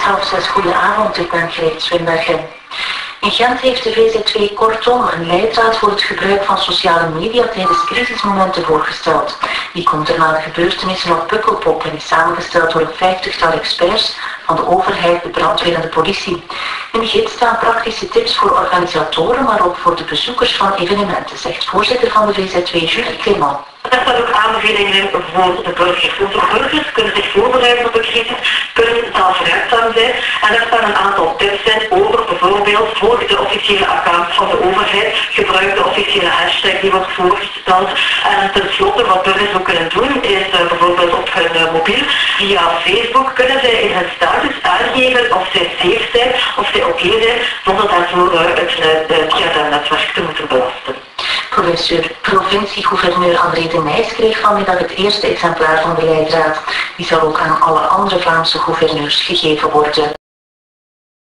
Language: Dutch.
5:30. Goedenavond, ik ben Greet Swinbergen. In Gent heeft de VZ2 kortom een leidraad voor het gebruik van sociale media tijdens crisismomenten voorgesteld. Die komt er na de gebeurtenissen op Pukkelpop en is samengesteld door een 50-tal experts van de overheid, de brandweer en de politie. In de gids staan praktische tips voor organisatoren, maar ook voor de bezoekers van evenementen, zegt voorzitter van de VZ2 Julie Clément. Er staan ook aanbevelingen voor de burgers. Onze burgers kunnen zich voorbereiden op de crisis, kunnen zelfredzaam zijn. En er staan een aantal tips in over bijvoorbeeld volg de officiële accounts van de overheid, gebruik de officiële hashtag die wordt voorgesteld. En tenslotte wat burgers ook kunnen doen is bijvoorbeeld op hun mobiel via Facebook kunnen zij in hun status aangeven of zij safe zijn, of zij oké zijn, zonder daarvoor het netwerk te moeten belasten. Provincie-gouverneur André de Nijs kreeg vanmiddag het eerste exemplaar van de leidraad. Die zal ook aan alle andere Vlaamse gouverneurs gegeven worden.